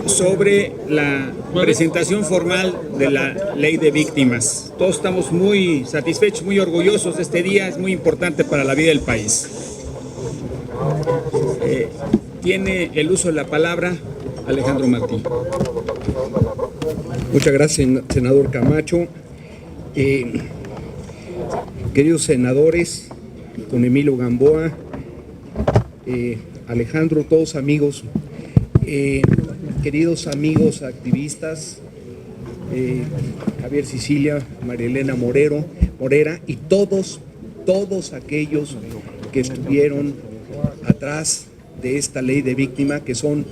Sobre la presentación formal de la Ley de Víctimas. Todos estamos muy satisfechos, muy orgullosos de este día, es muy importante para la vida del país. Tiene el uso de la palabra Alejandro Martín. Muchas gracias, senador Camacho. Queridos senadores, don Emilio Gamboa, Alejandro, todos amigos, queridos amigos activistas, Javier Sicilia, María Elena Morera y todos aquellos que estuvieron atrás de esta ley de víctima, que son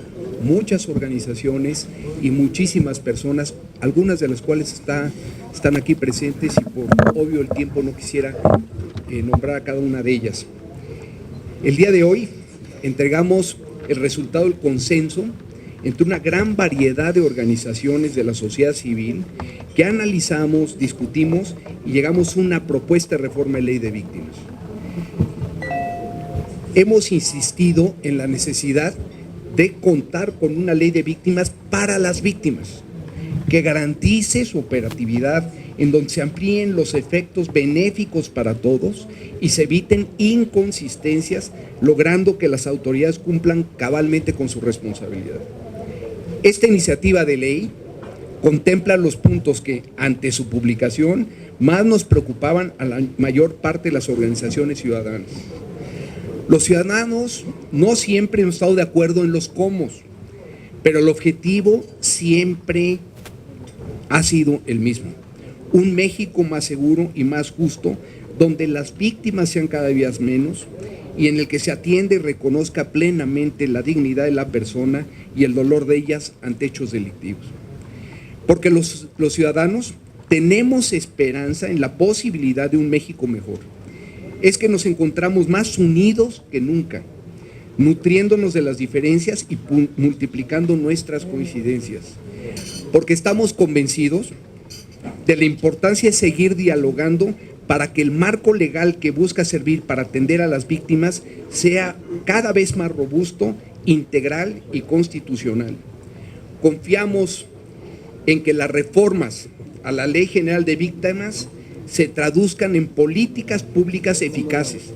muchas organizaciones y muchísimas personas, algunas de las cuales están aquí presentes, y por obvio el tiempo no quisiera nombrar a cada una de ellas. El día de hoy entregamos el resultado del consenso entre una gran variedad de organizaciones de la sociedad civil que analizamos, discutimos y llegamos a una propuesta de reforma de ley de víctimas. Hemos insistido en la necesidad de contar con una ley de víctimas para las víctimas, que garantice su operatividad, en donde se amplíen los efectos benéficos para todos y se eviten inconsistencias, logrando que las autoridades cumplan cabalmente con su responsabilidad. Esta iniciativa de ley contempla los puntos que, ante su publicación, más nos preocupaban a la mayor parte de las organizaciones ciudadanas. Los ciudadanos no siempre hemos estado de acuerdo en los cómo, pero el objetivo siempre ha sido el mismo: un México más seguro y más justo, donde las víctimas sean cada día menos y en el que se atiende y reconozca plenamente la dignidad de la persona y el dolor de ellas ante hechos delictivos. Porque los ciudadanos tenemos esperanza en la posibilidad de un México mejor. Es que nos encontramos más unidos que nunca, nutriéndonos de las diferencias y multiplicando nuestras coincidencias. Porque estamos convencidos de la importancia de seguir dialogando para que el marco legal que busca servir para atender a las víctimas sea cada vez más robusto, integral y constitucional. Confiamos en que las reformas a la Ley General de Víctimas se traduzcan en políticas públicas eficaces,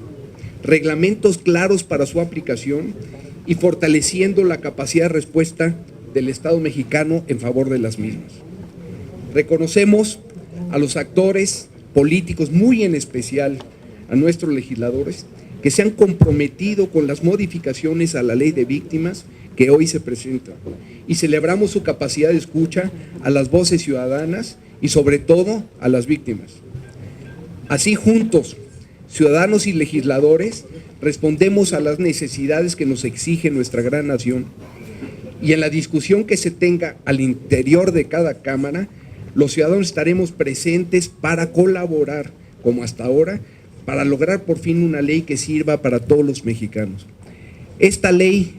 reglamentos claros para su aplicación y fortaleciendo la capacidad de respuesta del Estado mexicano en favor de las mismas. Reconocemos a los actores políticos, muy en especial a nuestros legisladores, que se han comprometido con las modificaciones a la Ley de Víctimas que hoy se presentan, y celebramos su capacidad de escucha a las voces ciudadanas y sobre todo a las víctimas. Así, juntos, ciudadanos y legisladores, respondemos a las necesidades que nos exige nuestra gran nación, y en la discusión que se tenga al interior de cada cámara, los ciudadanos estaremos presentes para colaborar, como hasta ahora, para lograr por fin una ley que sirva para todos los mexicanos. Esta ley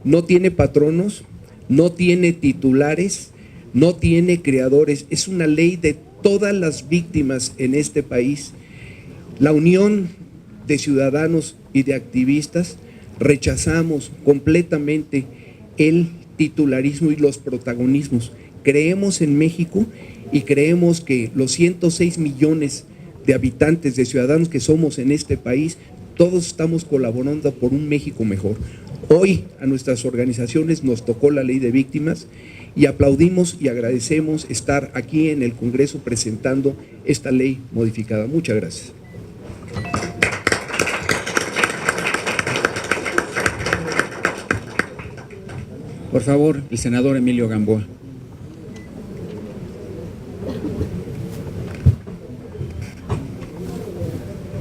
no tiene patronos, no tiene titulares, no tiene creadores, es una ley de todas las víctimas en este país. La unión de ciudadanos y de activistas rechazamos completamente el titularismo y los protagonismos. Creemos en México y creemos que los 106 millones de habitantes, de ciudadanos que somos en este país, todos estamos colaborando por un México mejor. Hoy a nuestras organizaciones nos tocó la ley de víctimas y aplaudimos y agradecemos estar aquí en el Congreso presentando esta ley modificada. Muchas gracias. Por favor, el senador Emilio Gamboa.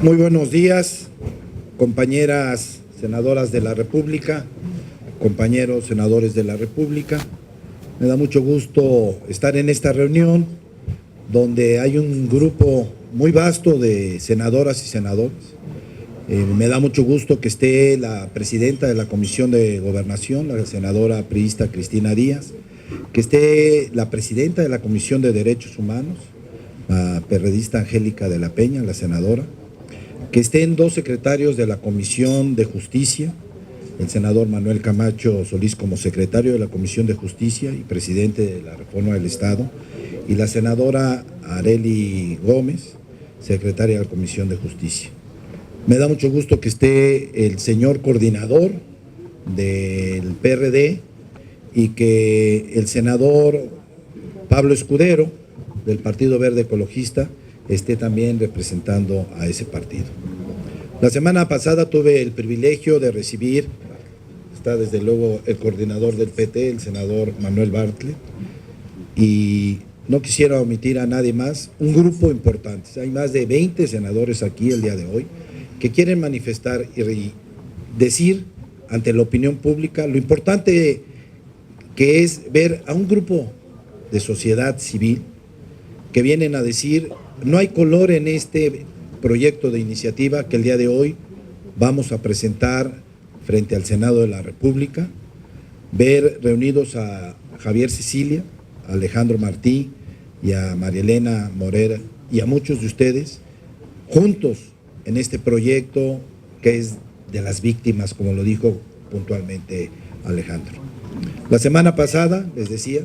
Muy buenos días, compañeras senadoras de la República, compañeros senadores de la República. Me da mucho gusto estar en esta reunión donde hay un grupo muy vasto de senadoras y senadores. Me da mucho gusto que esté la presidenta de la Comisión de Gobernación, la senadora priista Cristina Díaz, que esté la presidenta de la Comisión de Derechos Humanos, la perredista Angélica de la Peña, la senadora, que estén dos secretarios de la Comisión de Justicia, el senador Manuel Camacho Solís como secretario de la Comisión de Justicia y presidente de la Reforma del Estado, y la senadora Arely Gómez, secretaria de la Comisión de Justicia. Me da mucho gusto que esté el señor coordinador del PRD y que el senador Pablo Escudero, del Partido Verde Ecologista, esté también representando a ese partido. La semana pasada tuve el privilegio de recibir, está desde luego el coordinador del PT, el senador Manuel Bartlett, y no quisiera omitir a nadie más, un grupo importante. Hay más de 20 senadores aquí el día de hoy que quieren manifestar y decir ante la opinión pública lo importante que es ver a un grupo de sociedad civil que vienen a decir: no hay color en este proyecto de iniciativa que el día de hoy vamos a presentar frente al Senado de la República, ver reunidos a Javier Sicilia, a Alejandro Martí y a María Elena Morera y a muchos de ustedes juntos en este proyecto que es de las víctimas, como lo dijo puntualmente Alejandro. La semana pasada, les decía,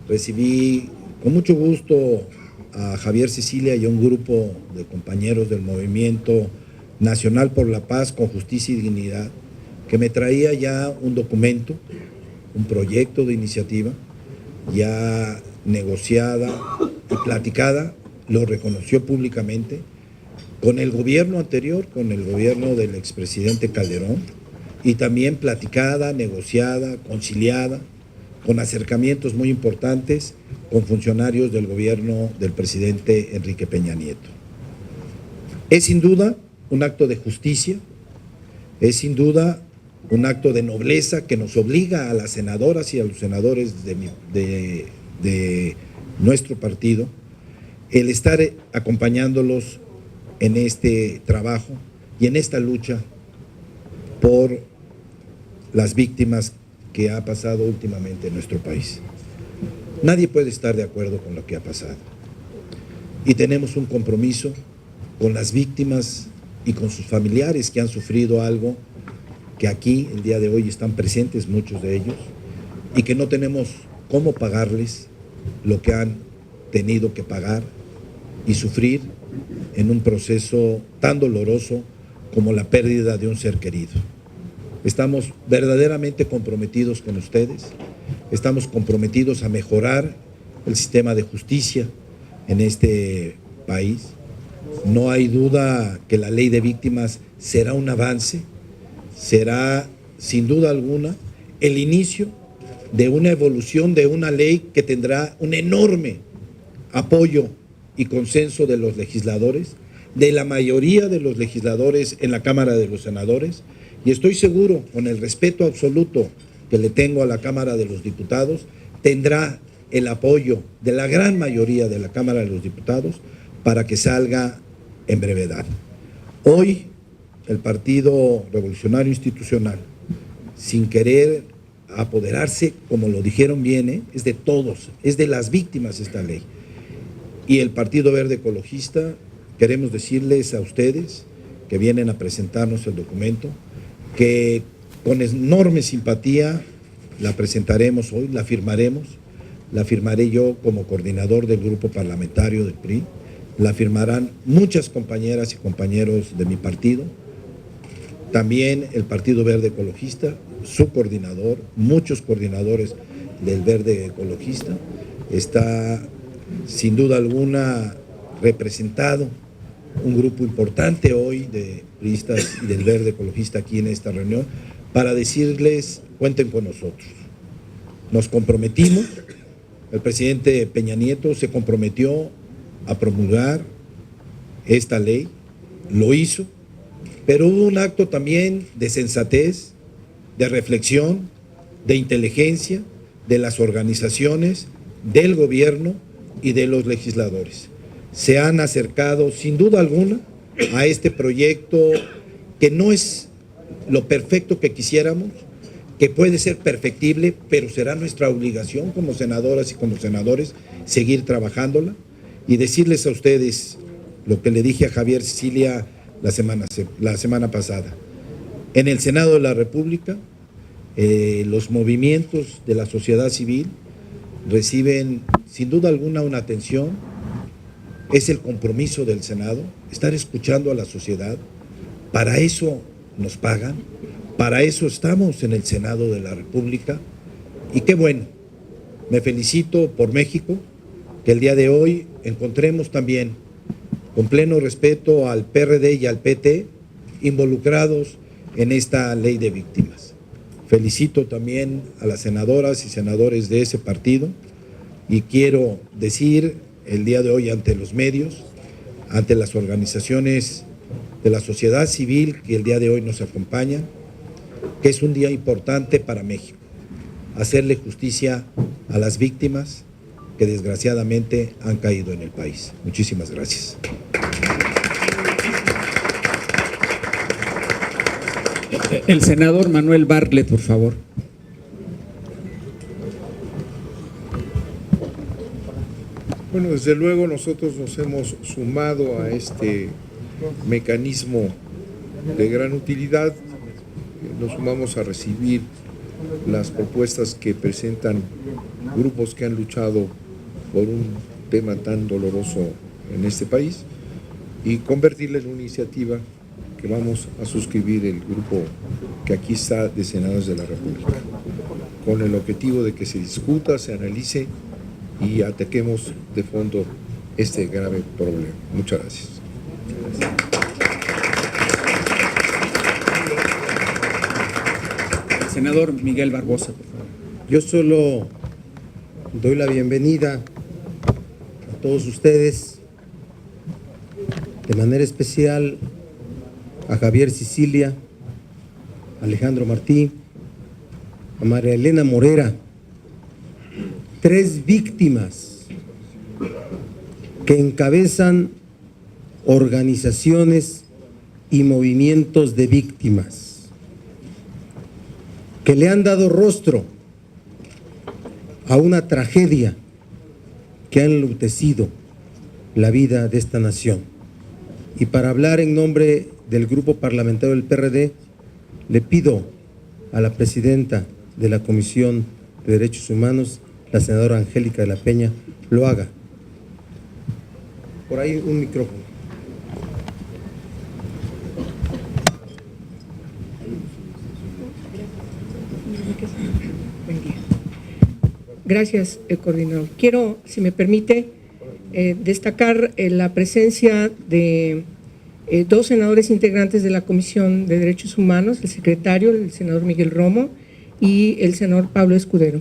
recibí con mucho gusto a Javier Sicilia y a un grupo de compañeros del Movimiento Nacional por la Paz con Justicia y Dignidad, que me traía ya un documento, un proyecto de iniciativa, ya negociada y platicada, lo reconoció públicamente, con el gobierno anterior, con el gobierno del expresidente Calderón, y también platicada, negociada, conciliada, con acercamientos muy importantes con funcionarios del gobierno del presidente Enrique Peña Nieto. Es sin duda un acto de justicia, es sin duda un acto de nobleza que nos obliga a las senadoras y a los senadores de nuestro partido el estar acompañándolos en este trabajo y en esta lucha por las víctimas que ha pasado últimamente en nuestro país. Nadie puede estar de acuerdo con lo que ha pasado. Y tenemos un compromiso con las víctimas y con sus familiares que han sufrido algo que aquí el día de hoy están presentes muchos de ellos y que no tenemos cómo pagarles lo que han tenido que pagar y sufrir en un proceso tan doloroso como la pérdida de un ser querido. Estamos verdaderamente comprometidos con ustedes, estamos comprometidos a mejorar el sistema de justicia en este país. No hay duda que la ley de víctimas será un avance, será sin duda alguna el inicio de una evolución de una ley que tendrá un enorme apoyo y consenso de los legisladores, de la mayoría de los legisladores en la Cámara de los Senadores, y estoy seguro, con el respeto absoluto que le tengo a la Cámara de los Diputados, tendrá el apoyo de la gran mayoría de la Cámara de los Diputados para que salga en brevedad. Hoy, el Partido Revolucionario Institucional, sin querer apoderarse, como lo dijeron bien, es de todos, es de las víctimas esta ley. Y el Partido Verde Ecologista, queremos decirles a ustedes que vienen a presentarnos el documento, que con enorme simpatía la presentaremos hoy, la firmaré yo como coordinador del grupo parlamentario del PRI, la firmarán muchas compañeras y compañeros de mi partido, también el Partido Verde Ecologista, su coordinador, muchos coordinadores del Verde Ecologista, está sin duda alguna representado un grupo importante hoy de priistas y del Verde Ecologista aquí en esta reunión para decirles: cuenten con nosotros. Nos comprometimos, el presidente Peña Nieto se comprometió a promulgar esta ley, lo hizo, pero hubo un acto también de sensatez, de reflexión, de inteligencia de las organizaciones, del gobierno y de los legisladores. Se han acercado sin duda alguna a este proyecto que no es lo perfecto que quisiéramos, que puede ser perfectible, pero será nuestra obligación como senadoras y como senadores seguir trabajándola y decirles a ustedes lo que le dije a Javier Sicilia la semana pasada. En el Senado de la República, los movimientos de la sociedad civil reciben sin duda alguna una atención. Es el compromiso del Senado, estar escuchando a la sociedad. Para eso nos pagan, para eso estamos en el Senado de la República. Y qué bueno, me felicito por México, que el día de hoy encontremos también, con pleno respeto al PRD y al PT, involucrados en esta ley de víctimas. Felicito también a las senadoras y senadores de ese partido y quiero decir el día de hoy ante los medios, ante las organizaciones de la sociedad civil que el día de hoy nos acompañan, que es un día importante para México, hacerle justicia a las víctimas que desgraciadamente han caído en el país. Muchísimas gracias. El senador Manuel Bartlett, por favor. Bueno, desde luego nosotros nos hemos sumado a este mecanismo de gran utilidad. Nos sumamos a recibir las propuestas que presentan grupos que han luchado por un tema tan doloroso en este país y convertirla en una iniciativa que vamos a suscribir el grupo que aquí está de senadores de la República, con el objetivo de que se discuta, se analice y ataquemos de fondo este grave problema. Muchas gracias. El senador Miguel Barbosa, por favor. Yo solo doy la bienvenida a todos ustedes, de manera especial a Javier Sicilia, a Alejandro Martí, a María Elena Morera, 3 víctimas que encabezan organizaciones y movimientos de víctimas, que le han dado rostro a una tragedia que ha enlutecido la vida de esta nación. Y para hablar en nombre del Grupo Parlamentario del PRD, le pido a la presidenta de la Comisión de Derechos Humanos, la senadora Angélica de la Peña, lo haga. Por ahí un micrófono. Gracias, coordinador. Quiero, si me permite, destacar la presencia de 2 senadores integrantes de la Comisión de Derechos Humanos, el secretario, el senador Miguel Romo, y el senador Pablo Escudero.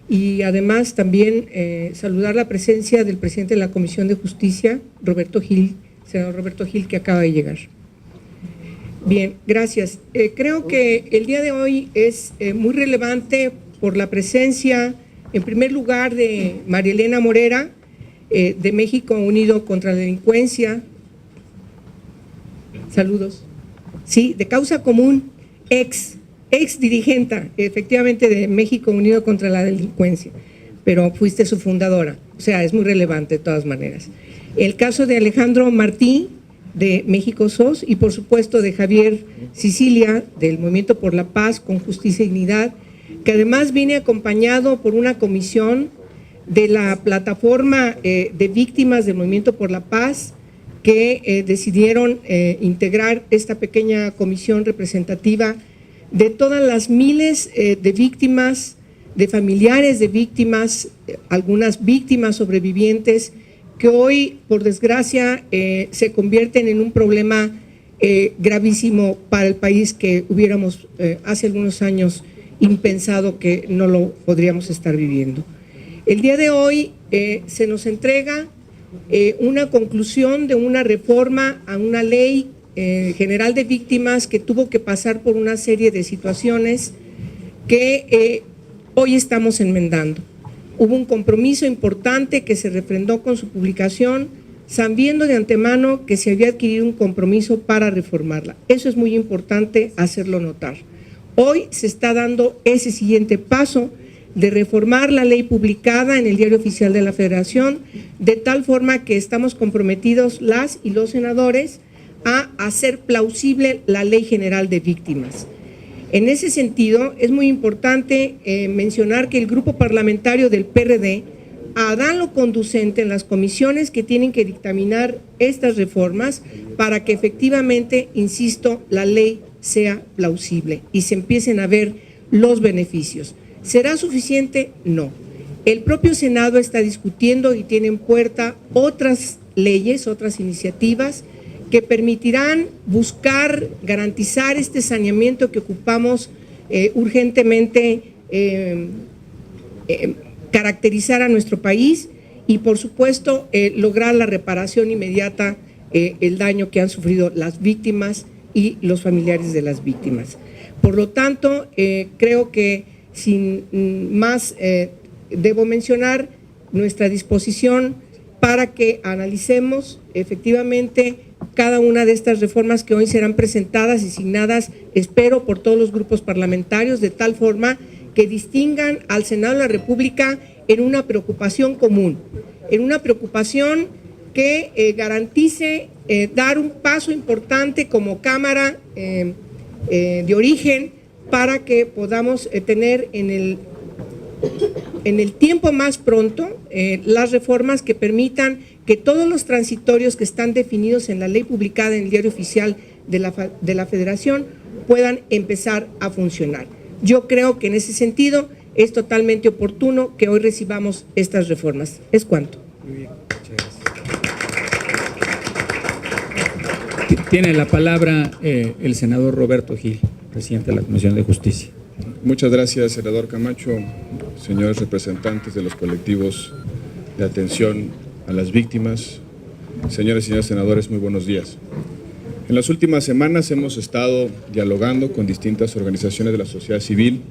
Y además también saludar la presencia del presidente de la Comisión de Justicia, Roberto Gil, senador Roberto Gil, que acaba de llegar. Bien, gracias. Creo que el día de hoy es muy relevante por la presencia, en primer lugar, de María Elena Morera, de México Unido contra la Delincuencia. Saludos. Sí, de Causa Común, ex dirigente, efectivamente, de México Unido contra la Delincuencia, pero fuiste su fundadora, o sea, es muy relevante de todas maneras. El caso de Alejandro Martí, de México SOS, y por supuesto de Javier Sicilia, del Movimiento por la Paz con Justicia y Dignidad, que además viene acompañado por una comisión de la plataforma de víctimas del Movimiento por la Paz, que decidieron integrar esta pequeña comisión representativa de todas las miles de víctimas, de familiares de víctimas, algunas víctimas sobrevivientes, que hoy, por desgracia, se convierten en un problema gravísimo para el país, que hubiéramos hace algunos años impensado que no lo podríamos estar viviendo. El día de hoy se nos entrega una conclusión de una reforma a una ley general de víctimas que tuvo que pasar por una serie de situaciones que hoy estamos enmendando. Hubo un compromiso importante que se refrendó con su publicación, sabiendo de antemano que se había adquirido un compromiso para reformarla. Eso es muy importante hacerlo notar. Hoy se está dando ese siguiente paso de reformar la ley publicada en el Diario Oficial de la Federación, de tal forma que estamos comprometidos las y los senadores a hacer plausible la Ley General de Víctimas. En ese sentido, es muy importante mencionar que el grupo parlamentario del PRD hará lo conducente en las comisiones que tienen que dictaminar estas reformas para que efectivamente, insisto, la ley sea plausible y se empiecen a ver los beneficios. ¿Será suficiente? No. El propio Senado está discutiendo y tiene en puerta otras leyes, otras iniciativas que permitirán buscar, garantizar este saneamiento que ocupamos urgentemente caracterizar a nuestro país y, por supuesto, lograr la reparación inmediata el daño que han sufrido las víctimas y los familiares de las víctimas. Por lo tanto, creo que sin más debo mencionar nuestra disposición para que analicemos efectivamente cada una de estas reformas que hoy serán presentadas y signadas, espero, por todos los grupos parlamentarios, de tal forma que distingan al Senado de la República en una preocupación común, en una preocupación que garantice dar un paso importante como Cámara de origen para que podamos tener en el tiempo más pronto las reformas que permitan que todos los transitorios que están definidos en la ley publicada en el Diario Oficial de la Federación puedan empezar a funcionar. Yo creo que en ese sentido es totalmente oportuno que hoy recibamos estas reformas. Es cuanto. Muy bien, muchas gracias. Tiene la palabra el senador Roberto Gil, presidente de la Comisión de Justicia. Muchas gracias, senador Camacho, señores representantes de los colectivos de atención a las víctimas, señores y señores senadores, muy buenos días. En las últimas semanas hemos estado dialogando con distintas organizaciones de la sociedad civil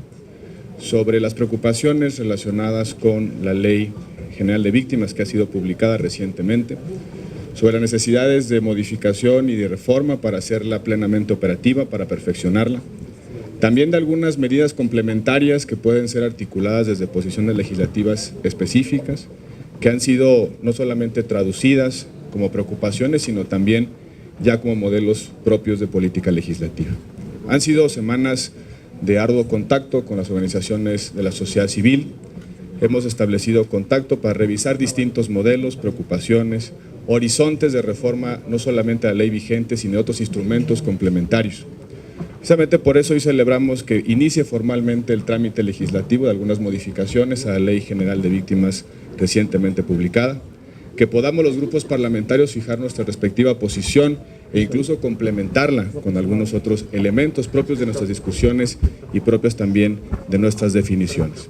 sobre las preocupaciones relacionadas con la Ley General de Víctimas que ha sido publicada recientemente, sobre las necesidades de modificación y de reforma para hacerla plenamente operativa, para perfeccionarla. También de algunas medidas complementarias que pueden ser articuladas desde posiciones legislativas específicas, que han sido no solamente traducidas como preocupaciones, sino también ya como modelos propios de política legislativa. Han sido semanas de arduo contacto con las organizaciones de la sociedad civil. Hemos establecido contacto para revisar distintos modelos, preocupaciones, horizontes de reforma, no solamente a la ley vigente, sino de otros instrumentos complementarios. Precisamente por eso hoy celebramos que inicie formalmente el trámite legislativo de algunas modificaciones a la Ley General de Víctimas recientemente publicada, que podamos los grupos parlamentarios fijar nuestra respectiva posición e incluso complementarla con algunos otros elementos propios de nuestras discusiones y propios también de nuestras definiciones.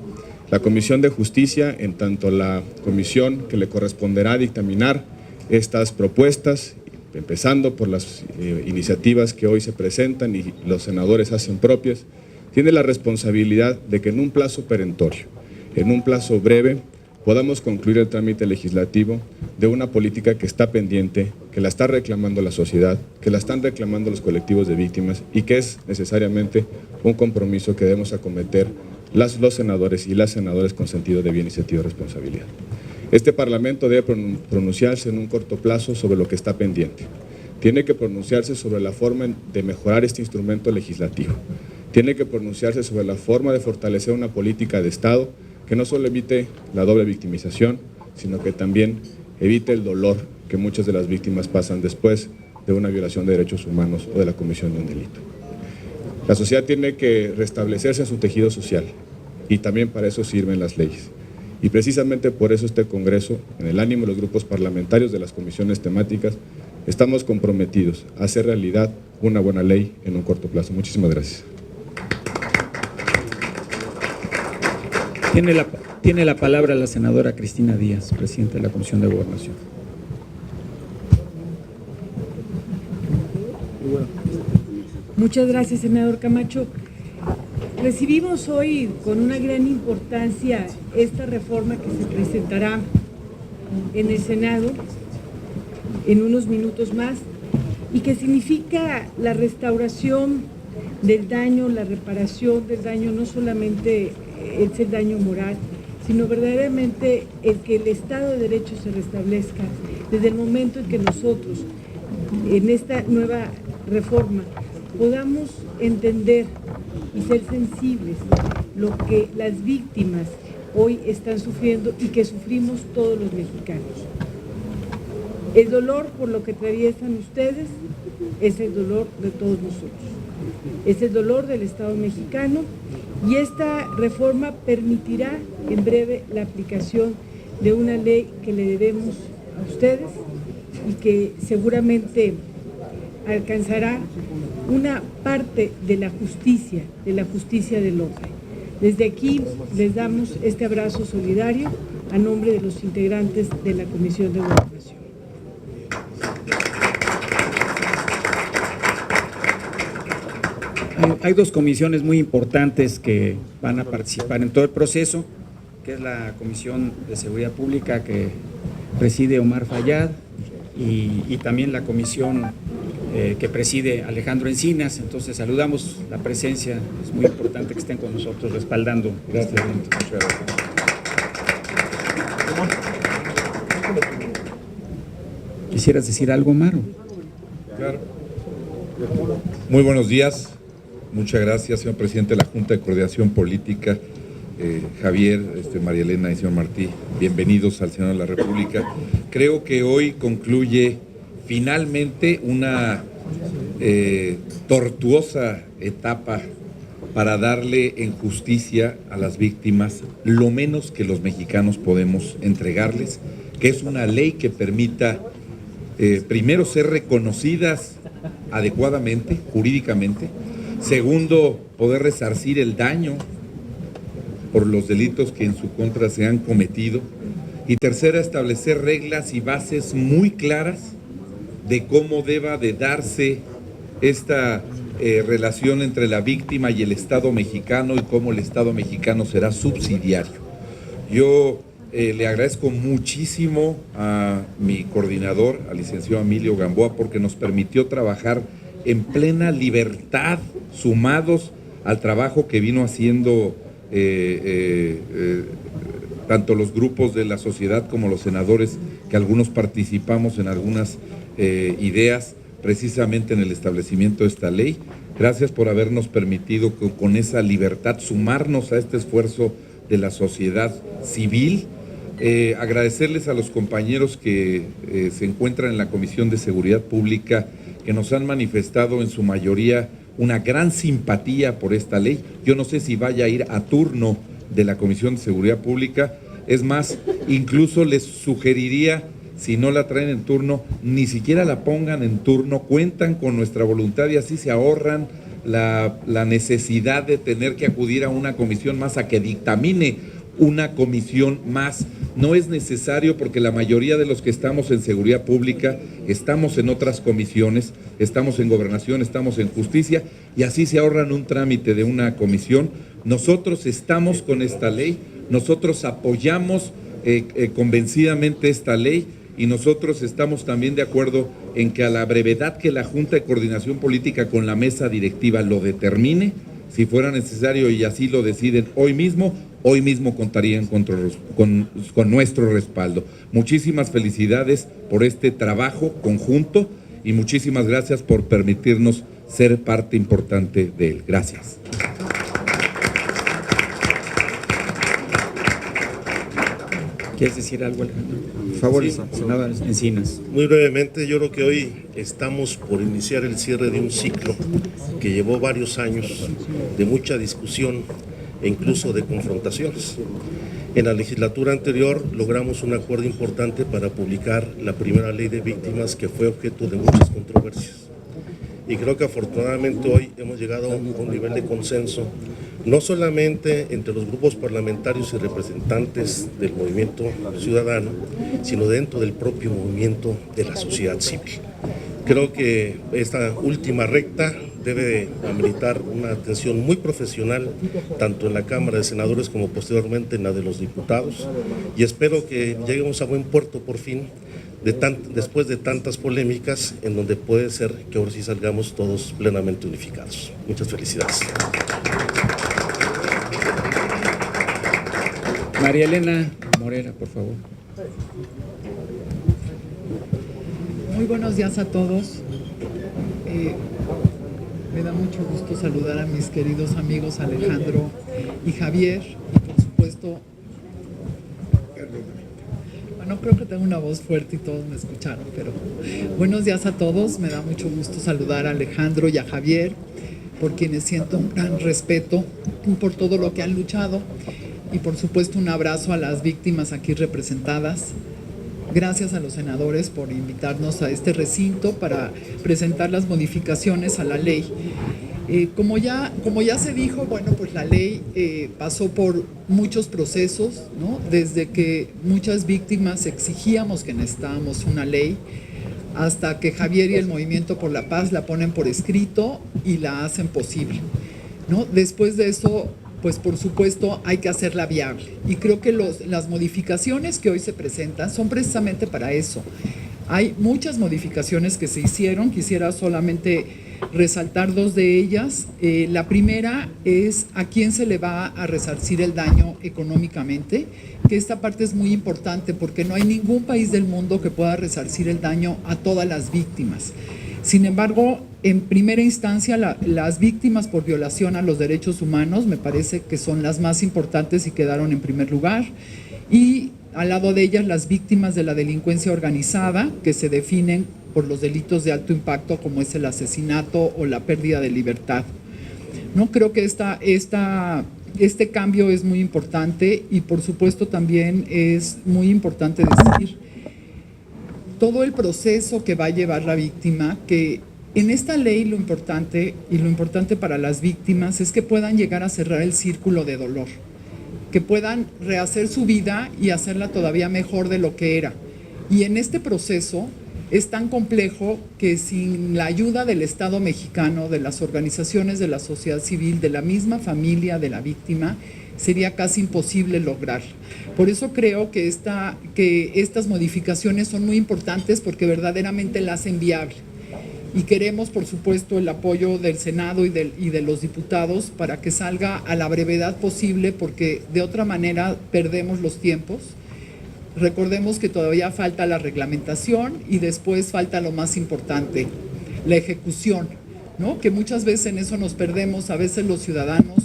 La Comisión de Justicia, en tanto la comisión que le corresponderá dictaminar estas propuestas, empezando por las iniciativas que hoy se presentan y los senadores hacen propias, tiene la responsabilidad de que en un plazo perentorio, en un plazo breve, podamos concluir el trámite legislativo de una política que está pendiente, que la está reclamando la sociedad, que la están reclamando los colectivos de víctimas y que es necesariamente un compromiso que debemos acometer los senadores y las senadoras con sentido de bien y sentido de responsabilidad. Este Parlamento debe pronunciarse en un corto plazo sobre lo que está pendiente. Tiene que pronunciarse sobre la forma de mejorar este instrumento legislativo. Tiene que pronunciarse sobre la forma de fortalecer una política de Estado que no solo evite la doble victimización, sino que también evite el dolor que muchas de las víctimas pasan después de una violación de derechos humanos o de la comisión de un delito. La sociedad tiene que restablecerse en su tejido social y también para eso sirven las leyes. Y precisamente por eso este Congreso, en el ánimo de los grupos parlamentarios de las comisiones temáticas, estamos comprometidos a hacer realidad una buena ley en un corto plazo. Muchísimas gracias. Tiene la palabra la senadora Cristina Díaz, presidenta de la Comisión de Gobernación. Muchas gracias, senador Camacho. Recibimos hoy con una gran importancia esta reforma que se presentará en el Senado en unos minutos más y que significa la restauración del daño, la reparación del daño, no solamente es el daño moral, sino verdaderamente el que el Estado de Derecho se restablezca desde el momento en que nosotros en esta nueva reforma podamos entender y ser sensibles lo que las víctimas hoy están sufriendo y que sufrimos todos los mexicanos. El dolor por lo que atraviesan ustedes es el dolor de todos nosotros, es el dolor del Estado mexicano, y esta reforma permitirá en breve la aplicación de una ley que le debemos a ustedes y que seguramente alcanzará una parte de la justicia del hombre. Desde aquí les damos este abrazo solidario a nombre de los integrantes de la Comisión de Gobernación. Hay dos comisiones muy importantes que van a participar en todo el proceso, que es la Comisión de Seguridad Pública que preside Omar Fayad y también la comisión que preside Alejandro Encinas. Entonces saludamos la presencia, es muy importante que estén con nosotros respaldando. Gracias, presidente. Muchas gracias. ¿Quisieras decir algo, Maro? Claro. Muy buenos días. Muchas gracias, señor presidente de la Junta de Coordinación Política, Javier, María Elena y señor Martí. Bienvenidos al Senado de la República. Creo que hoy concluye finalmente una tortuosa etapa para darle en justicia a las víctimas lo menos que los mexicanos podemos entregarles, que es una ley que permita primero ser reconocidas adecuadamente, jurídicamente; segundo, poder resarcir el daño por los delitos que en su contra se han cometido; y tercera, establecer reglas y bases muy claras de cómo deba de darse esta relación entre la víctima y el Estado mexicano y cómo el Estado mexicano será subsidiario. Yo le agradezco muchísimo a mi coordinador, al licenciado Emilio Gamboa, porque nos permitió trabajar en plena libertad, sumados al trabajo que vino haciendo tanto los grupos de la sociedad como los senadores, que algunos participamos en algunas ideas precisamente en el establecimiento de esta ley. Gracias por habernos permitido con esa libertad sumarnos a este esfuerzo de la sociedad civil. Agradecerles a los compañeros que se encuentran en la Comisión de Seguridad Pública, que nos han manifestado en su mayoría una gran simpatía por esta ley. Yo no sé si vaya a ir a turno de la Comisión de Seguridad Pública. Es más, incluso les sugeriría, si no la traen en turno, ni siquiera la pongan en turno, cuentan con nuestra voluntad y así se ahorran la necesidad de tener que acudir a una comisión más a que dictamine una comisión más. No es necesario, porque la mayoría de los que estamos en seguridad pública estamos en otras comisiones, estamos en gobernación, estamos en justicia, y así se ahorran un trámite de una comisión. Nosotros estamos con esta ley, nosotros apoyamos convencidamente esta ley, y nosotros estamos también de acuerdo en que a la brevedad que la Junta de Coordinación Política con la mesa directiva lo determine, si fuera necesario y así lo deciden hoy mismo contarían con nuestro respaldo. Muchísimas felicidades por este trabajo conjunto y muchísimas gracias por permitirnos ser parte importante de él. Gracias. ¿Quieres decir algo, Alejandro? Por favor, sí, senador Encinas. Muy brevemente, yo creo que hoy estamos por iniciar el cierre de un ciclo que llevó varios años de mucha discusión e incluso de confrontaciones. En la legislatura anterior logramos un acuerdo importante para publicar la primera ley de víctimas, que fue objeto de muchas controversias. Y creo que afortunadamente hoy hemos llegado a un nivel de consenso, no solamente entre los grupos parlamentarios y representantes del movimiento ciudadano, sino dentro del propio movimiento de la sociedad civil. Creo que esta última recta debe ameritar una atención muy profesional, tanto en la Cámara de Senadores como posteriormente en la de los diputados, y espero que lleguemos a buen puerto por fin, después de tantas polémicas, en donde puede ser que ahora sí salgamos todos plenamente unificados. Muchas felicidades. María Elena Morera, por favor. Muy buenos días a todos. Me da mucho gusto saludar a mis queridos amigos Alejandro y Javier y por supuesto, bueno, creo que tengo una voz fuerte y todos me escucharon, pero buenos días a todos. Me da mucho gusto saludar a Alejandro y a Javier, por quienes siento un gran respeto por todo lo que han luchado y por supuesto un abrazo a las víctimas aquí representadas. Gracias a los senadores por invitarnos a este recinto para presentar las modificaciones a la ley. Como ya se dijo, bueno, pues la ley pasó por muchos procesos, ¿no? Desde que muchas víctimas exigíamos que necesitábamos una ley, hasta que Javier y el Movimiento por la Paz la ponen por escrito y la hacen posible, ¿no? Después de eso, pues por supuesto hay que hacerla viable. Y creo que las modificaciones que hoy se presentan son precisamente para eso. Hay muchas modificaciones que se hicieron, quisiera solamente resaltar dos de ellas. La primera es a quién se le va a resarcir el daño económicamente, que esta parte es muy importante porque no hay ningún país del mundo que pueda resarcir el daño a todas las víctimas. Sin embargo, en primera instancia, las víctimas por violación a los derechos humanos me parece que son las más importantes y quedaron en primer lugar. Y al lado de ellas, las víctimas de la delincuencia organizada, que se definen por los delitos de alto impacto, como es el asesinato o la pérdida de libertad. No creo que este cambio es muy importante y, por supuesto, también es muy importante decir todo el proceso que va a llevar la víctima, que en esta ley lo importante para las víctimas es que puedan llegar a cerrar el círculo de dolor, que puedan rehacer su vida y hacerla todavía mejor de lo que era. Y en este proceso es tan complejo que sin la ayuda del Estado mexicano, de las organizaciones de la sociedad civil, de la misma familia de la víctima, sería casi imposible lograrlo. Por eso creo que estas modificaciones son muy importantes porque verdaderamente la hacen viable. Y queremos, por supuesto, el apoyo del Senado y de los diputados para que salga a la brevedad posible, porque de otra manera perdemos los tiempos. Recordemos que todavía falta la reglamentación y después falta lo más importante, la ejecución, ¿no? Que muchas veces en eso nos perdemos. A veces los ciudadanos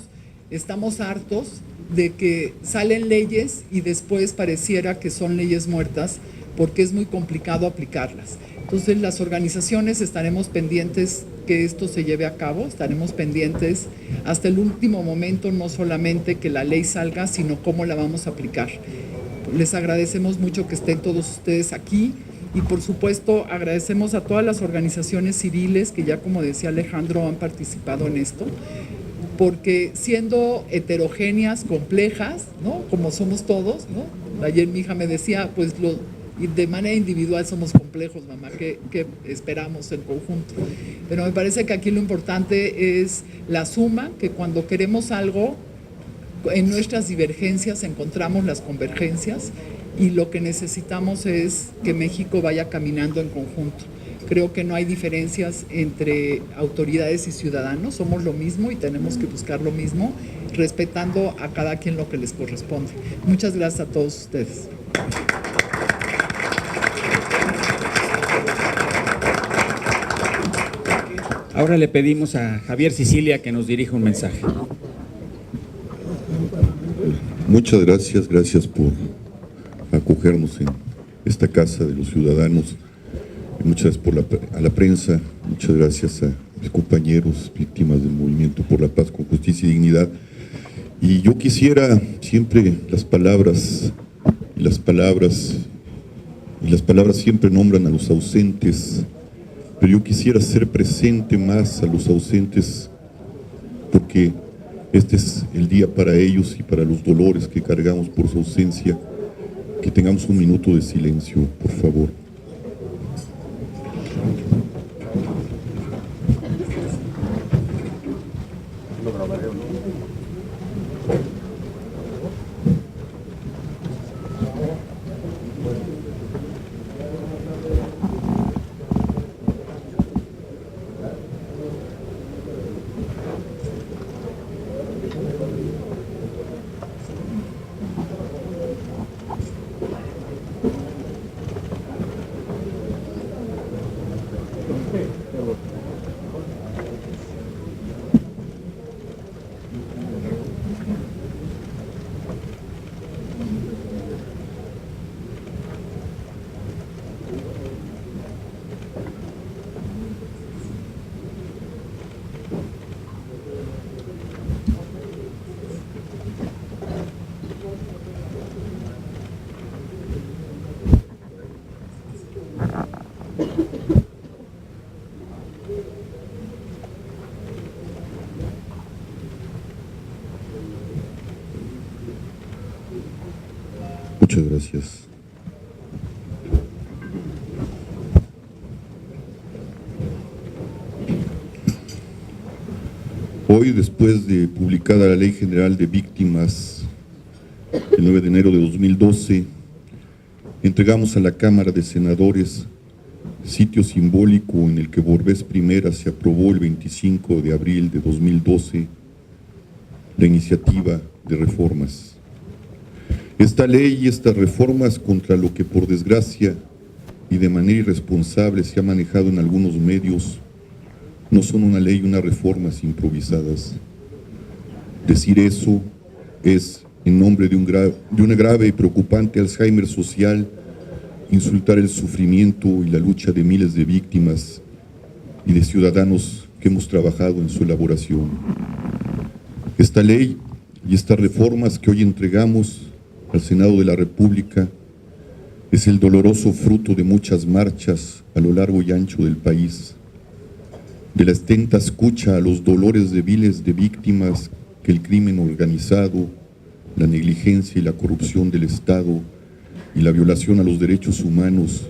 estamos hartos de que salen leyes y después pareciera que son leyes muertas porque es muy complicado aplicarlas. Entonces las organizaciones estaremos pendientes que esto se lleve a cabo, estaremos pendientes hasta el último momento, no solamente que la ley salga, sino cómo la vamos a aplicar. Les agradecemos mucho que estén todos ustedes aquí y por supuesto agradecemos a todas las organizaciones civiles que ya, como decía Alejandro, han participado en esto, porque siendo heterogéneas, complejas, ¿no? Como somos todos, ¿no? Ayer mi hija me decía, pues de manera individual somos complejos, mamá, ¿qué esperamos en conjunto? Pero me parece que aquí lo importante es la suma, que cuando queremos algo, en nuestras divergencias encontramos las convergencias y lo que necesitamos es que México vaya caminando en conjunto. Creo que no hay diferencias entre autoridades y ciudadanos, somos lo mismo y tenemos que buscar lo mismo, respetando a cada quien lo que les corresponde. Muchas gracias a todos ustedes. Ahora le pedimos a Javier Sicilia que nos dirija un mensaje. Muchas gracias por acogernos en esta casa de los ciudadanos. Muchas gracias a la prensa, muchas gracias a mis compañeros víctimas del Movimiento por la Paz con Justicia y Dignidad. Y yo quisiera siempre las palabras siempre nombran a los ausentes, pero yo quisiera ser presente más a los ausentes porque este es el día para ellos y para los dolores que cargamos por su ausencia. Que tengamos un minuto de silencio, por favor. Muchas gracias. Hoy, después de publicada la Ley General de Víctimas, el 9 de enero de 2012, entregamos a la Cámara de Senadores sitio simbólico en el que por vez primera se aprobó el 25 de abril de 2012 la iniciativa de reformas. Esta ley y estas reformas, contra lo que por desgracia y de manera irresponsable se ha manejado en algunos medios, no son una ley y unas reformas improvisadas. Decir eso es, en nombre de una grave y preocupante Alzheimer social, insultar el sufrimiento y la lucha de miles de víctimas y de ciudadanos que hemos trabajado en su elaboración. Esta ley y estas reformas que hoy entregamos al Senado de la República es el doloroso fruto de muchas marchas a lo largo y ancho del país, de la atenta escucha a los dolores de miles de víctimas que el crimen organizado, la negligencia y la corrupción del Estado y la violación a los derechos humanos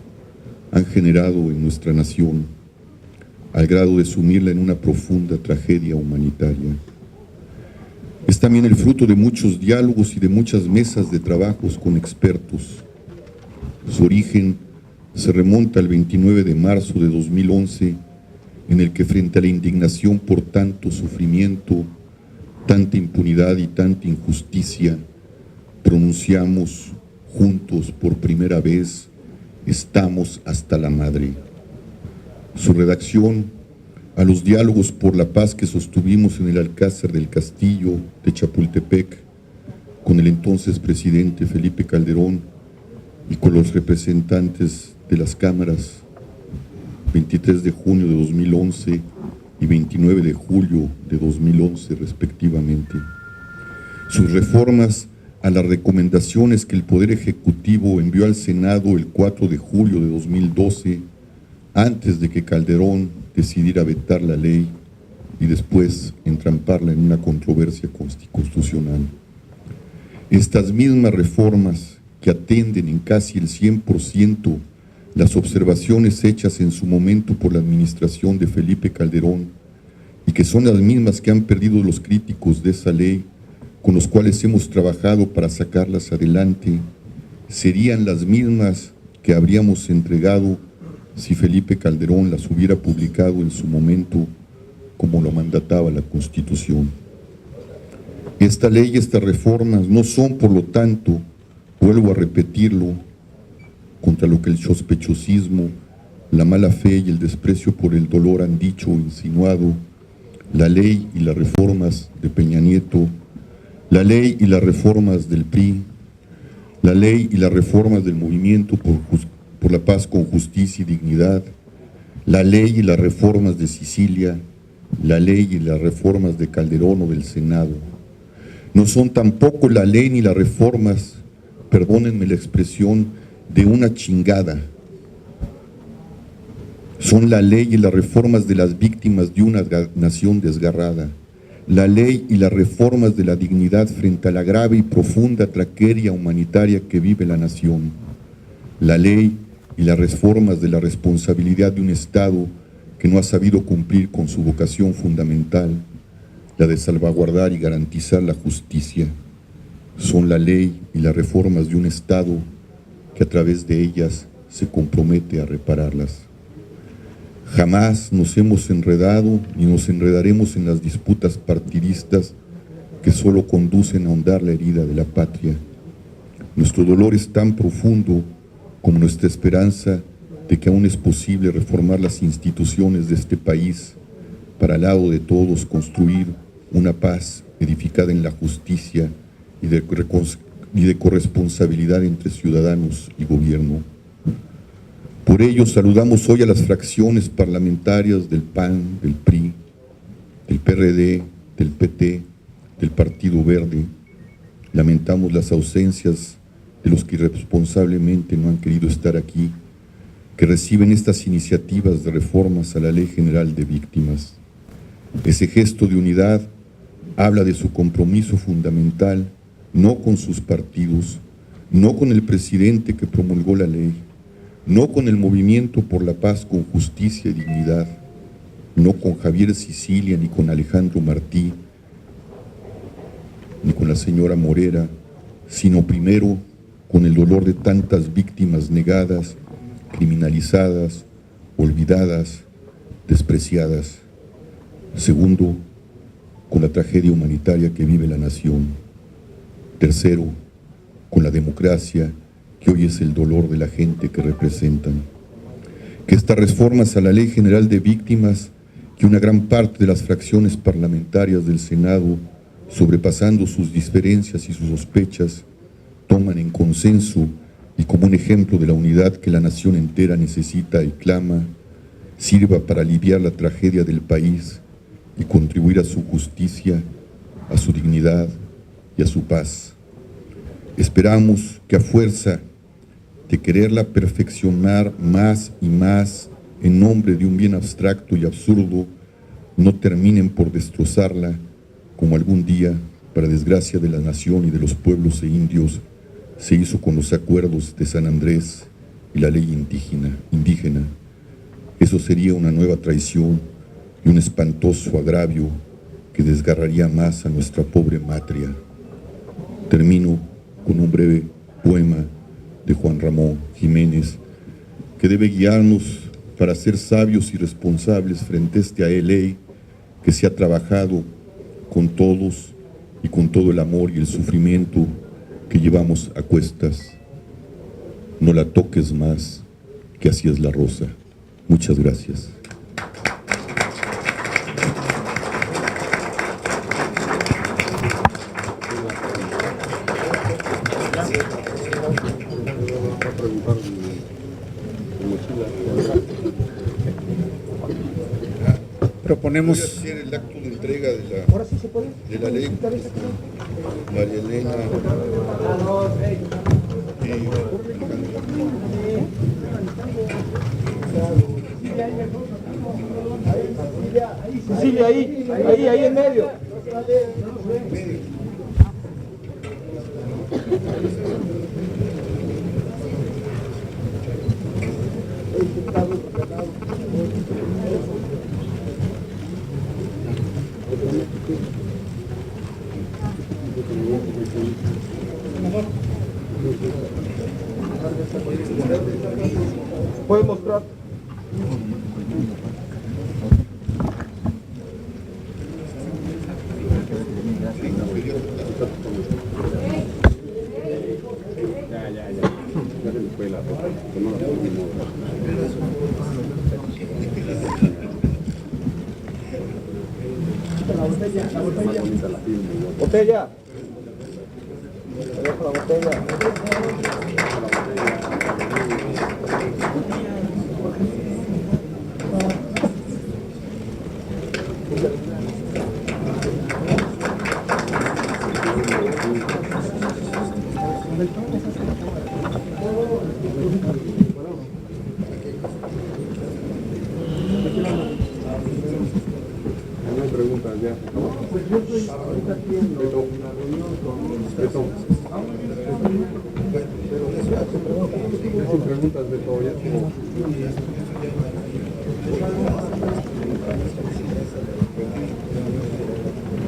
han generado en nuestra nación, al grado de sumirla en una profunda tragedia humanitaria. Es también el fruto de muchos diálogos y de muchas mesas de trabajos con expertos. Su origen se remonta al 29 de marzo de 2011, en el que frente a la indignación por tanto sufrimiento, tanta impunidad y tanta injusticia, pronunciamos juntos por primera vez: estamos hasta la madre. Su redacción, a los diálogos por la paz que sostuvimos en el Alcázar del Castillo de Chapultepec con el entonces presidente Felipe Calderón y con los representantes de las cámaras, 23 de junio de 2011 y 29 de julio de 2011 respectivamente. Sus reformas a las recomendaciones que el Poder Ejecutivo envió al Senado el 4 de julio de 2012, antes de que Calderón decidiera vetar la ley y después entramparla en una controversia constitucional. Estas mismas reformas, que atienden en casi el 100% las observaciones hechas en su momento por la administración de Felipe Calderón, y que son las mismas que han perdido los críticos de esa ley, con los cuales hemos trabajado para sacarlas adelante, serían las mismas que habríamos entregado si Felipe Calderón las hubiera publicado en su momento, como lo mandataba la Constitución. Esta ley y estas reformas no son, por lo tanto, vuelvo a repetirlo, contra lo que el sospechosismo, la mala fe y el desprecio por el dolor han dicho o insinuado, la ley y las reformas de Peña Nieto, la ley y las reformas del PRI, la ley y las reformas del Movimiento por la Paz con Justicia y Dignidad, la ley y las reformas de Sicilia, la ley y las reformas de Calderón o del Senado. No son tampoco la ley ni las reformas, perdónenme la expresión, de una chingada. Son la ley y las reformas de las víctimas de una nación desgarrada, la ley y las reformas de la dignidad frente a la grave y profunda tragedia humanitaria que vive la nación, la ley y las reformas de la responsabilidad de un Estado que no ha sabido cumplir con su vocación fundamental, la de salvaguardar y garantizar la justicia. Son la ley y las reformas de un Estado que a través de ellas se compromete a repararlas. Jamás nos hemos enredado ni nos enredaremos en las disputas partidistas que solo conducen a ahondar la herida de la patria. Nuestro dolor es tan profundo como nuestra esperanza de que aún es posible reformar las instituciones de este país para, al lado de todos, construir una paz edificada en la justicia y de corresponsabilidad entre ciudadanos y gobierno. Por ello, saludamos hoy a las fracciones parlamentarias del PAN, del PRI, del PRD, del PT, del Partido Verde. Lamentamos las ausencias de los que irresponsablemente no han querido estar aquí, que reciben estas iniciativas de reformas a la Ley General de Víctimas. Ese gesto de unidad habla de su compromiso fundamental, no con sus partidos, no con el presidente que promulgó la ley, no con el movimiento por la paz con justicia y dignidad, no con Javier Sicilia, ni con Alejandro Martí, ni con la señora Morera, sino primero con el dolor de tantas víctimas negadas, criminalizadas, olvidadas, despreciadas. Segundo, con la tragedia humanitaria que vive la nación. Tercero, con la democracia, que hoy es el dolor de la gente que representan. Que estas reformas a la Ley General de Víctimas, que una gran parte de las fracciones parlamentarias del Senado, sobrepasando sus diferencias y sus sospechas, toman en consenso y como un ejemplo de la unidad que la nación entera necesita y clama, sirva para aliviar la tragedia del país y contribuir a su justicia, a su dignidad y a su paz. Esperamos que a fuerza de quererla perfeccionar más y más en nombre de un bien abstracto y absurdo, no terminen por destrozarla como algún día, para desgracia de la nación y de los pueblos e indios, se hizo con los acuerdos de San Andrés y la ley indígena. Eso sería una nueva traición y un espantoso agravio que desgarraría más a nuestra pobre matria. Termino con un breve poema de Juan Ramón Jiménez, que debe guiarnos para ser sabios y responsables frente a esta ley que se ha trabajado con todos y con todo el amor y el sufrimiento que llevamos a cuestas. No la toques más, que así es la rosa. Muchas gracias. Proponemos... Voy a hacer el acto de entrega de la ley. María Elena y Cecilia, ahí en medio. Puede mostrar. Botella. La botella.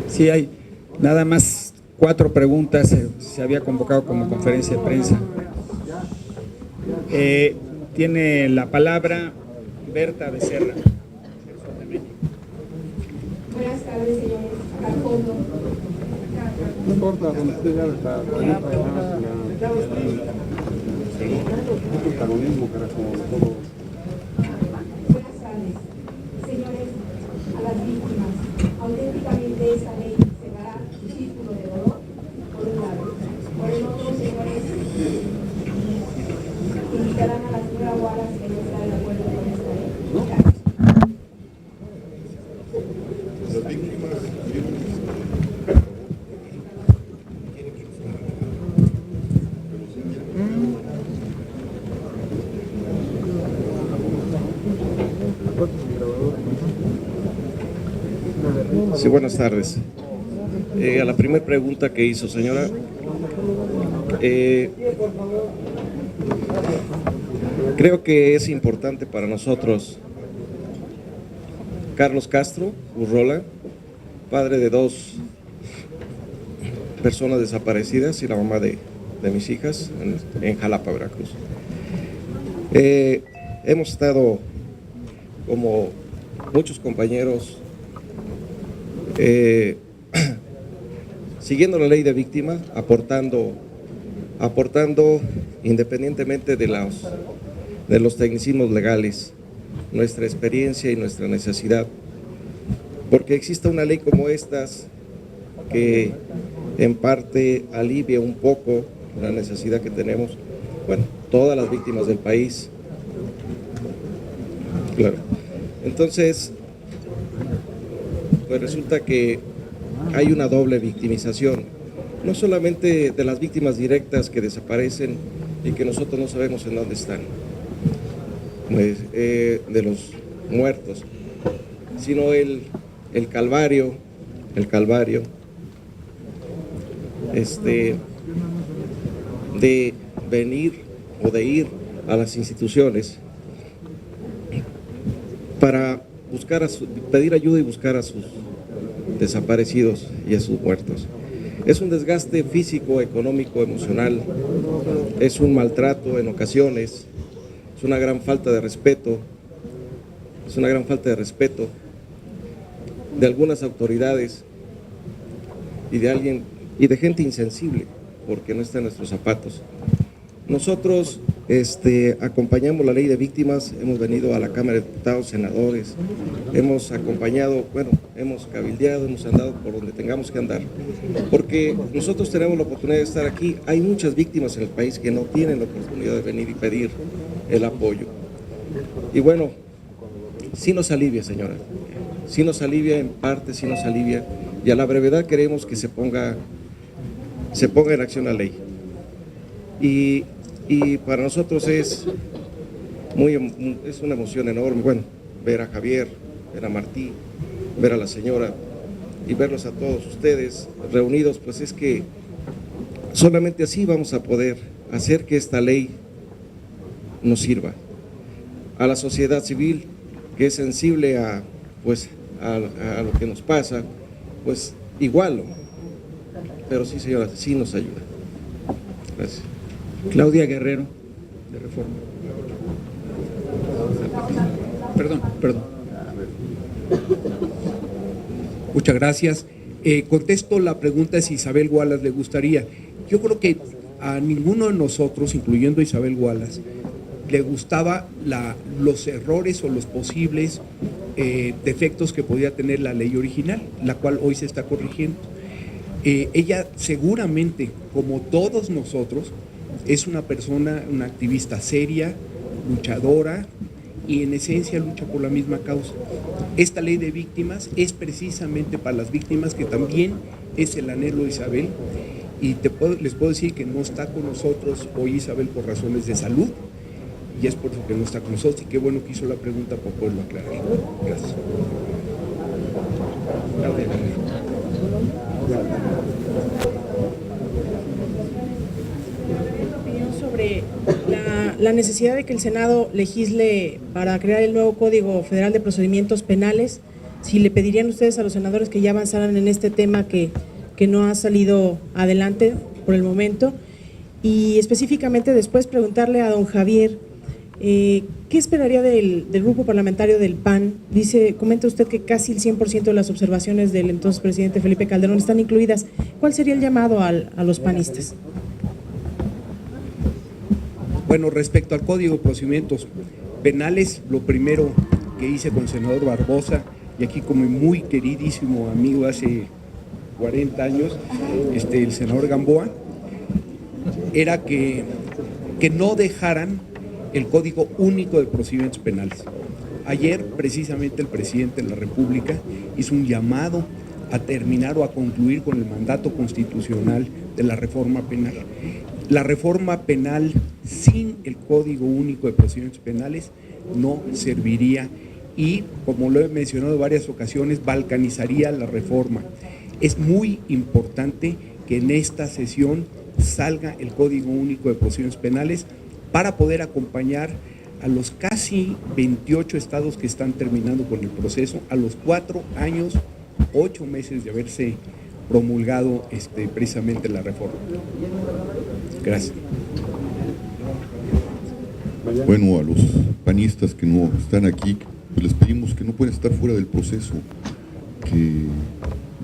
Sí, hay nada más 4 preguntas, se había convocado como conferencia de prensa. Tiene la palabra Berta Becerra. Buenas tardes, señores. Al fondo. No importa, donde usted ya está. Protagonismo, carajo, todo. Buenas tardes, señores, a las víctimas. Auténticamente esta ley cerrará su círculo de dolor, por un lado. Por el otro, señores, invitarán a la señora Wallace que no está de acuerdo con esta ley. Gracias. las víctimas. Sí, buenas tardes. A la primera pregunta que hizo, señora, Creo que es importante para nosotros Carlos Castro Urrola, padre de 2 personas desaparecidas y la mamá de mis hijas en Jalapa, Veracruz. Hemos estado, como muchos compañeros, siguiendo la ley de víctimas, aportando independientemente de los tecnicismos legales, nuestra experiencia y nuestra necesidad, porque existe una ley como estas que en parte alivia un poco la necesidad que tenemos, bueno, todas las víctimas del país, claro. Entonces, pues resulta que hay una doble victimización, no solamente de las víctimas directas que desaparecen y que nosotros no sabemos en dónde están, pues, de los muertos, sino el calvario, de venir o de ir a las instituciones para pedir ayuda y buscar a sus desaparecidos y a sus muertos. Es un desgaste físico, económico, emocional, es un maltrato en ocasiones, es una gran falta de respeto, de algunas autoridades y de gente insensible, porque no está en nuestros zapatos. Nosotros acompañamos la ley de víctimas, hemos venido a la Cámara de Diputados, senadores, hemos acompañado, bueno, hemos cabildeado, hemos andado por donde tengamos que andar, porque nosotros tenemos la oportunidad de estar aquí. Hay muchas víctimas en el país que no tienen la oportunidad de venir y pedir el apoyo. Y bueno, sí nos alivia, señora, sí nos alivia en parte, sí nos alivia, y a la brevedad queremos que se ponga en acción la ley. Y para nosotros es una emoción enorme, bueno, ver a Javier, ver a Martí, ver a la señora y verlos a todos ustedes reunidos, pues es que solamente así vamos a poder hacer que esta ley nos sirva. A la sociedad civil, que es sensible a lo que nos pasa, pues igual, pero sí, señora, sí nos ayuda. Gracias. Claudia Guerrero, de Reforma. Perdón. Muchas gracias. Contesto la pregunta si Isabel Wallace le gustaría. Yo creo que a ninguno de nosotros, incluyendo a Isabel Wallace, le gustaba los errores o los posibles defectos que podía tener la ley original, la cual hoy se está corrigiendo. Ella seguramente, como todos nosotros, es una persona, una activista seria, luchadora y en esencia lucha por la misma causa. Esta ley de víctimas es precisamente para las víctimas, que también es el anhelo de Isabel, y les puedo decir que no está con nosotros hoy Isabel por razones de salud, y es por eso que no está con nosotros, y qué bueno que hizo la pregunta para poderlo aclarar. Gracias. Sobre la necesidad de que el Senado legisle para crear el nuevo Código Federal de Procedimientos Penales, si le pedirían ustedes a los senadores que ya avanzaran en este tema que no ha salido adelante por el momento, y específicamente después preguntarle a don Javier, ¿qué esperaría del grupo parlamentario del PAN? Comenta usted que casi el 100% de las observaciones del entonces presidente Felipe Calderón están incluidas. ¿Cuál sería el llamado a los panistas? Bueno, respecto al Código de Procedimientos Penales, lo primero que hice con el senador Barbosa, y aquí como muy queridísimo amigo hace 40 años, el senador Gamboa, era que no dejaran el Código Único de Procedimientos Penales. Ayer, precisamente, el presidente de la República hizo un llamado a terminar o a concluir con el mandato constitucional de la reforma penal. La reforma penal sin el Código Único de Procedimientos Penales no serviría y, como lo he mencionado en varias ocasiones, balcanizaría la reforma. Es muy importante que en esta sesión salga el Código Único de Procedimientos Penales para poder acompañar a los casi 28 estados que están terminando con el proceso, a los 4 años, 8 meses de haberse promulgado precisamente la reforma. Gracias. Bueno, a los panistas que no están aquí, pues les pedimos que no pueden estar fuera del proceso, que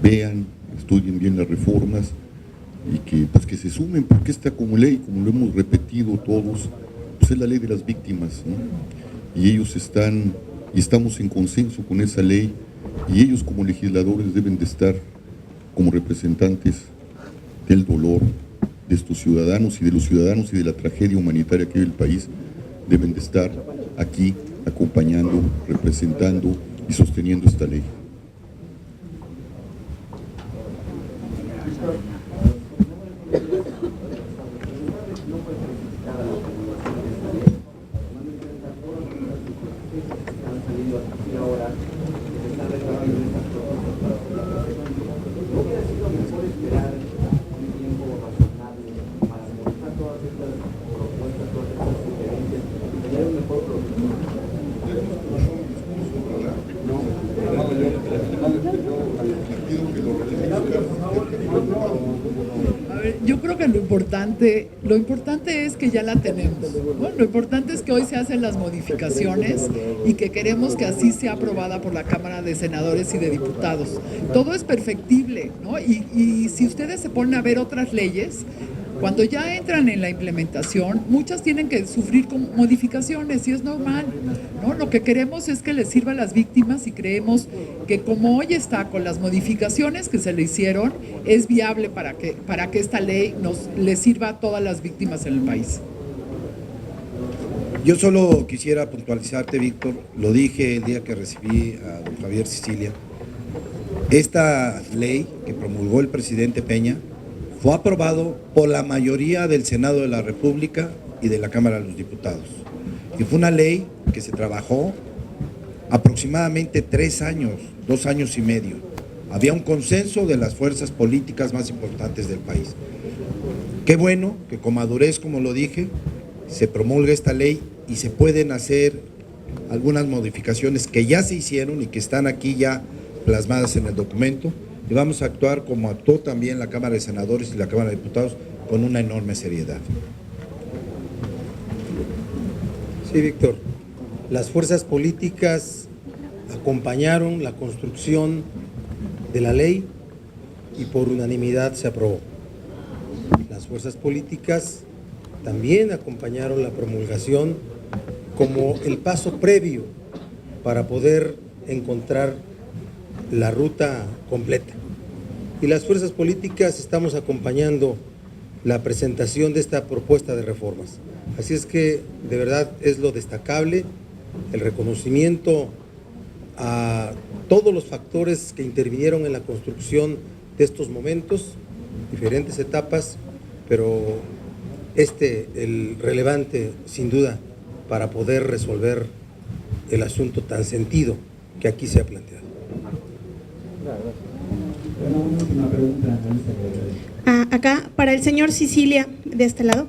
vean, estudien bien las reformas y que se sumen, porque esta como ley, como lo hemos repetido todos, pues es la ley de las víctimas, ¿no? Y ellos están, y estamos en consenso con esa ley, y ellos como legisladores deben de estar como representantes del dolor de estos ciudadanos y de los ciudadanos y de la tragedia humanitaria que vive el país, deben de estar aquí acompañando, representando y sosteniendo esta ley. A ver, yo creo que lo importante es que ya la tenemos, ¿no? Lo importante es que hoy se hacen las modificaciones y que queremos que así sea aprobada por la Cámara de Senadores y de Diputados. Todo es perfectible, ¿no? Y si ustedes se ponen a ver otras leyes, cuando ya entran en la implementación, muchas tienen que sufrir con modificaciones y es normal, ¿no? Lo que queremos es que les sirva a las víctimas y creemos que como hoy está con las modificaciones que se le hicieron, es viable para que esta ley les sirva a todas las víctimas en el país. Yo solo quisiera puntualizarte, Víctor, lo dije el día que recibí a don Javier Sicilia. Esta ley que promulgó el presidente Peña fue aprobado por la mayoría del Senado de la República y de la Cámara de los Diputados. Y fue una ley que se trabajó aproximadamente 3 años, 2 años y medio. Había un consenso de las fuerzas políticas más importantes del país. Qué bueno que con madurez, como lo dije, se promulga esta ley y se pueden hacer algunas modificaciones que ya se hicieron y que están aquí ya plasmadas en el documento. Y vamos a actuar como actuó también la Cámara de Senadores y la Cámara de Diputados con una enorme seriedad. Sí, Víctor. Las fuerzas políticas acompañaron la construcción de la ley y por unanimidad se aprobó. Las fuerzas políticas también acompañaron la promulgación como el paso previo para poder encontrar la ruta completa. Y las fuerzas políticas estamos acompañando la presentación de esta propuesta de reformas. Así es que de verdad es lo destacable, el reconocimiento a todos los factores que intervinieron en la construcción de estos momentos, diferentes etapas, pero el relevante sin duda para poder resolver el asunto tan sentido que aquí se ha planteado. Acá, para el señor Sicilia, de este lado,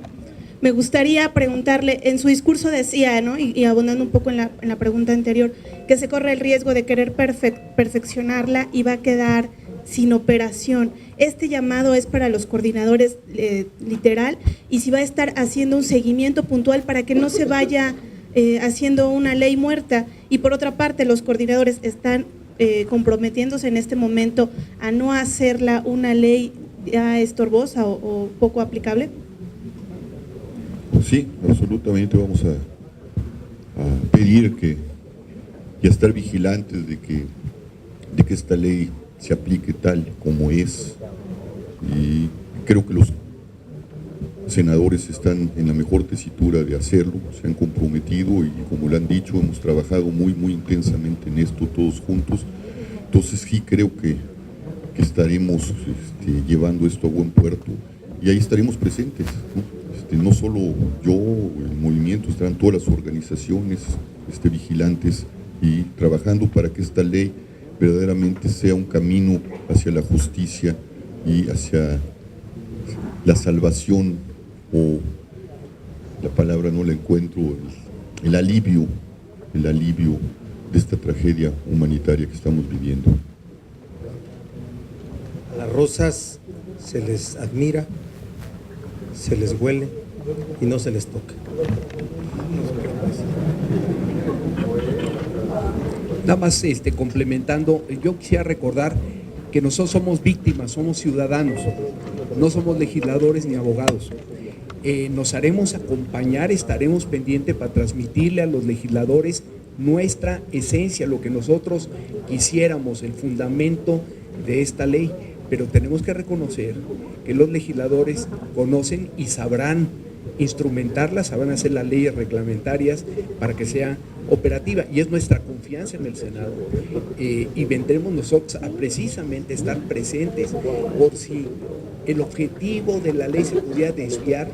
me gustaría preguntarle, en su discurso decía, ¿no? y abundando un poco en la pregunta anterior, que se corre el riesgo de querer perfeccionarla y va a quedar sin operación. Este llamado es para los coordinadores literal, y si va a estar haciendo un seguimiento puntual para que no se vaya haciendo una ley muerta. Y por otra parte, los coordinadores están comprometiéndose en este momento a no hacerla una ley ya estorbosa o poco aplicable. Sí, absolutamente vamos a pedir y a estar vigilantes de que esta ley se aplique tal como es, y creo que los senadores están en la mejor tesitura de hacerlo, se han comprometido y como lo han dicho, hemos trabajado muy intensamente en esto todos juntos. Entonces sí creo que estaremos llevando esto a buen puerto y ahí estaremos presentes, ¿no? No solo yo, el movimiento, estarán todas las organizaciones vigilantes y trabajando para que esta ley verdaderamente sea un camino hacia la justicia y hacia la salvación, o la palabra no la encuentro, el alivio de esta tragedia humanitaria que estamos viviendo. A las rosas se les admira, se les huele y no se les toca. Nada más complementando, yo quisiera recordar que nosotros somos víctimas, somos ciudadanos, no somos legisladores ni abogados. Nos haremos acompañar, estaremos pendientes para transmitirle a los legisladores nuestra esencia, lo que nosotros quisiéramos, el fundamento de esta ley, pero tenemos que reconocer que los legisladores conocen y sabrán instrumentarlas, sabrán hacer las leyes reglamentarias para que sea operativa, y es nuestra confianza en el Senado, y vendremos nosotros a precisamente estar presentes por si el objetivo de la ley se pudiera desviar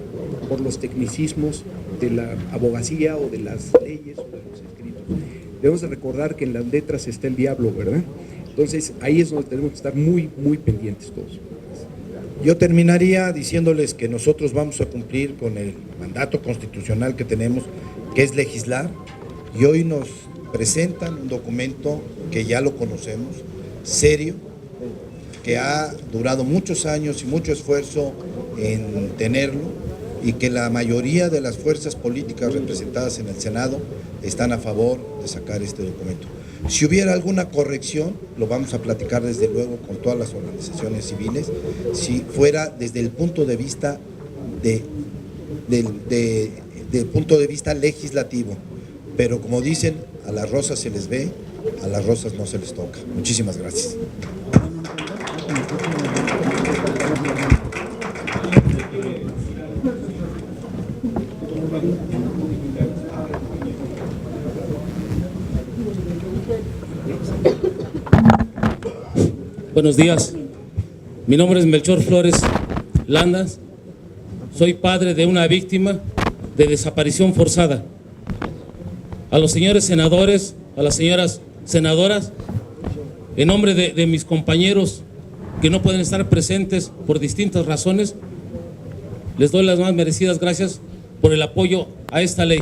por los tecnicismos de la abogacía o de las leyes o de los escritos. Debemos de recordar que en las letras está el diablo, ¿verdad? Entonces ahí es donde tenemos que estar muy, muy pendientes todos. Yo terminaría diciéndoles que nosotros vamos a cumplir con el mandato constitucional que tenemos, que es legislar, y hoy nos presentan un documento que ya lo conocemos, serio, que ha durado muchos años y mucho esfuerzo en tenerlo, y que la mayoría de las fuerzas políticas representadas en el Senado están a favor de sacar este documento. Si hubiera alguna corrección, lo vamos a platicar desde luego con todas las organizaciones civiles, si fuera desde el punto de vista del punto de vista legislativo, pero como dicen, a las rosas se les ve, a las rosas no se les toca. Muchísimas gracias. Buenos días, mi nombre es Melchor Flores Landas, soy padre de una víctima de desaparición forzada. A los señores senadores, a las señoras senadoras, en nombre de mis compañeros que no pueden estar presentes por distintas razones, les doy las más merecidas gracias por el apoyo a esta ley.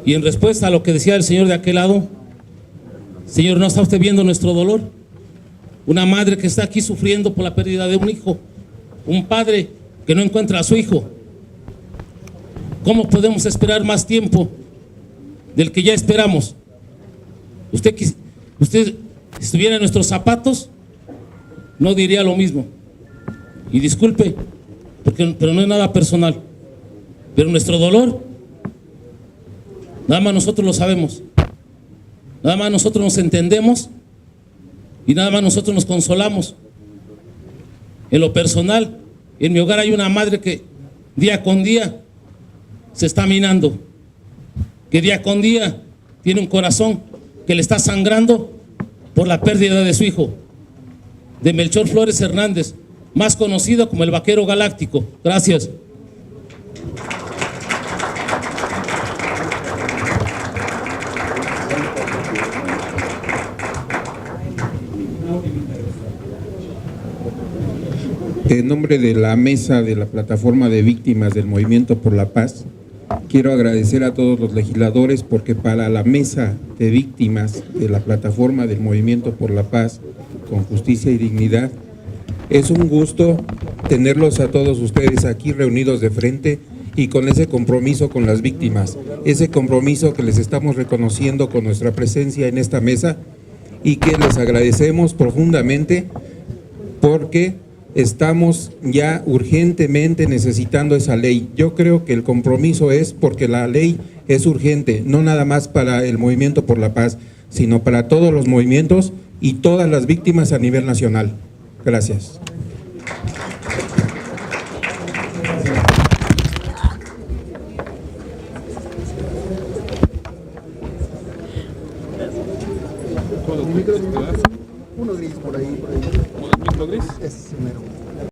Y en respuesta a lo que decía el señor de aquel lado, señor, ¿no está usted viendo nuestro dolor? Una madre que está aquí sufriendo por la pérdida de un hijo, un padre que no encuentra a su hijo. ¿Cómo podemos esperar más tiempo del que ya esperamos? Usted estuviera en nuestros zapatos, no diría lo mismo. Y disculpe, pero no es nada personal. Pero nuestro dolor, nada más nosotros lo sabemos. Nada más nosotros nos entendemos y nada más nosotros nos consolamos. En lo personal, en mi hogar hay una madre que día con día se está minando, que día con día tiene un corazón que le está sangrando por la pérdida de su hijo, de Melchor Flores Hernández, más conocido como el Vaquero Galáctico. Gracias. En nombre de la mesa de la plataforma de víctimas del Movimiento por la Paz, quiero agradecer a todos los legisladores porque para la mesa de víctimas de la plataforma del Movimiento por la Paz, con justicia y dignidad, es un gusto tenerlos a todos ustedes aquí reunidos de frente y con ese compromiso con las víctimas, ese compromiso que les estamos reconociendo con nuestra presencia en esta mesa y que les agradecemos profundamente porque estamos ya urgentemente necesitando esa ley. Yo creo que el compromiso es porque la ley es urgente, no nada más para el Movimiento por la Paz, sino para todos los movimientos y todas las víctimas a nivel nacional. Gracias. Uno gris por ahí. ¿Uno gris? Es mero.